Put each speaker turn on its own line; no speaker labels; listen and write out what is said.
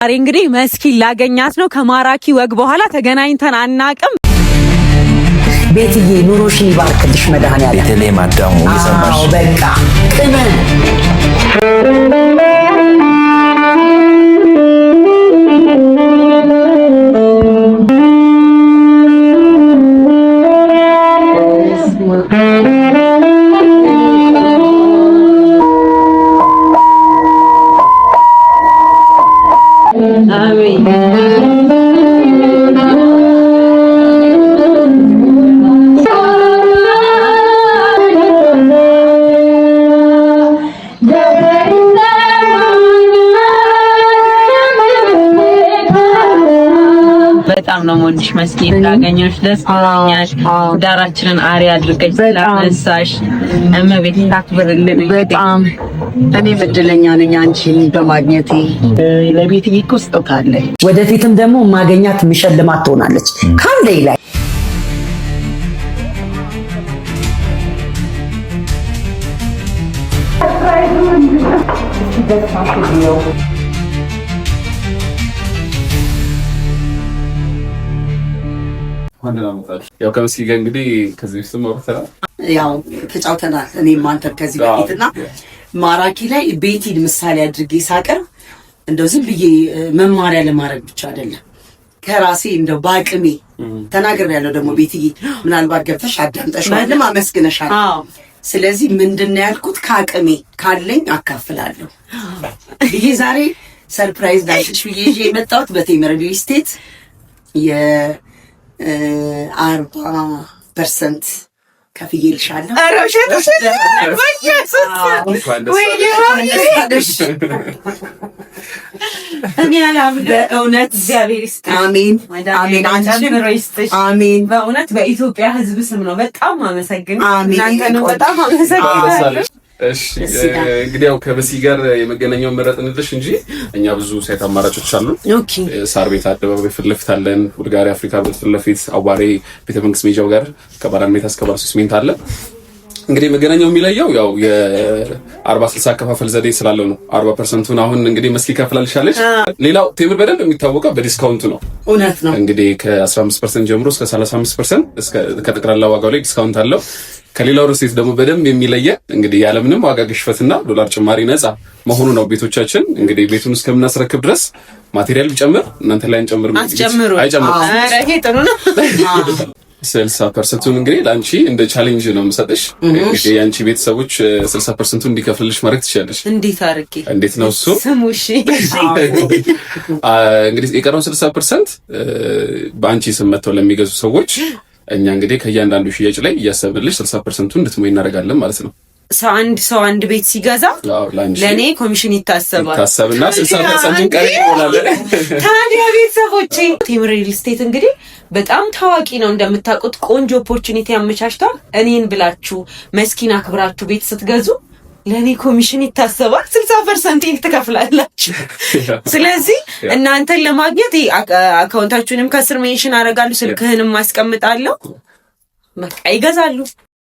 ዛሬ እንግዲህ መስኪን ላገኛት ነው። ከማራኪ ወግ በኋላ ተገናኝተን አናቅም።
ቤትዬ ኑሮሽን ይባርክልሽ መድኃኒዓለም።
ቤተልሔም አዳሙ ይሰማሽ።
በቃ ቅመም
በጣም ነው ሞልሽ መስኪን ላገኘሽ ደስ ይለኛል። ዳራችንን አሪ አድርገሽ ስለነሳሽ እመቤቴ ታክብርልኝ።
በጣም እኔ እድለኛ ነኝ አንቺን በማግኘቴ። ለቤትዬ እኮ ስጦታ አለ። ወደፊትም ደግሞ ማገኛት የሚሸልማት ትሆናለች ካለኝ ላይ
ያው ከመስኪ ጋር እንግዲህ ከዚህ ውስጥ ወርተናል።
ያው ተጫውተናል። እኔም አንተም ከዚህ በፊትና ማራኪ ላይ ቤቲን ምሳሌ አድርጌ ሳቀርብ እንደው ዝም ብዬ መማሪያ ለማድረግ ብቻ አይደለም ከራሴ እንደው በአቅሜ ተናግሬያለሁ። ደግሞ ቤትዬ ምናልባት ገብተሽ አዳምጠሽዋል፣ አመስግነሻል። ስለዚህ ምንድነው ያልኩት ከአቅሜ ካለኝ አካፍላለሁ ብዬ ዛሬ ሰርፕራይዝ ላንቺ ብዬ ይዤ የመጣሁት በቴምር ሪል ስቴት 40% ከፍዬልሻለሁ።
እኔ አላምንም በእውነት እግዚአብሔር ይስጥሽ።
አሜን አሜን። አሜን።
በእውነት በኢትዮጵያ ሕዝብ ስም ነው በጣም አመሰግናለሁ። እናንተንም በጣም አመሰግናለሁ።
እሺ እንግዲህ ያው ከበሲ ጋር የመገናኛውን መረጥንልሽ እንጂ እኛ ብዙ ሳይት አማራጮች አሉ።
ኦኬ
ሳር ቤት አደባባይ ፊት ለፊት አለን። ቡልጋሪ አፍሪካ ፊት ለፊት አዋሬ ቤተ መንግስት ሜጃው ጋር ከባራን ሜታ እስከ ባርሱስ ሜንት አለ። እንግዲህ መገናኛው የሚለየው ያው የ40-60 አከፋፈል ዘዴ ስላለው ነው። 40%ን አሁን እንግዲህ መስኪ ከፍላልሻለች። ሌላው ቴምር በደንብ የሚታወቀው በዲስካውንት ነው።
እውነት ነው።
እንግዲህ ከ15% ጀምሮ እስከ 35% እስከ ከጠቅላላ ዋጋው ላይ ዲስካውንት አለው። ከሌላው ሪልስቴት ደግሞ በደንብ የሚለየ እንግዲህ ያለምንም ዋጋ ግሽፈትና ዶላር ጭማሪ ነፃ መሆኑ ነው። ቤቶቻችን እንግዲህ ቤቱን እስከምናስረክብ ድረስ ማቴሪያል ቢጨምር እናንተ ላይ አንጨምርም። አይጨምርም።
ይሄ ጥሩ ነው።
60%ቱን እንግዲህ ለአንቺ እንደ ቻሌንጅ ነው የምሰጥሽ። እንግዲህ የአንቺ ቤተሰቦች 60%ቱን እንዲከፍልልሽ ማድረግ ትችላለሽ። እንዴት ነው እሱ?
ስሙሽ
እንግዲህ የቀረውን 60% በአንቺ ስም መተው ለሚገዙ ሰዎች እኛ እንግዲህ ከእያንዳንዱ ሽያጭ ላይ እያሰብልሽ 60%ቱን እንድትሞይ እናደርጋለን ማለት ነው።
ሰው አንድ ቤት ሲገዛ ለኔ ኮሚሽን ይታሰብና
60% ቀሪ ይሆናል።
ታዲያ ቤተሰቦቼ ቴምር ሪል ስቴት እንግዲህ በጣም ታዋቂ ነው እንደምታውቁት። ቆንጆ ኦፖርቹኒቲ ያመቻችቷል። እኔን ብላችሁ መስኪን አክብራችሁ ቤት ስትገዙ ለኔ ኮሚሽን ይታሰባል። 60% ትከፍላላችሁ። ስለዚህ እናንተን ለማግኘት አካውንታችሁንም ከስር ሜንሽን አደርጋለሁ፣ ስልክህንም ማስቀምጣለሁ። በቃ ይገዛሉ።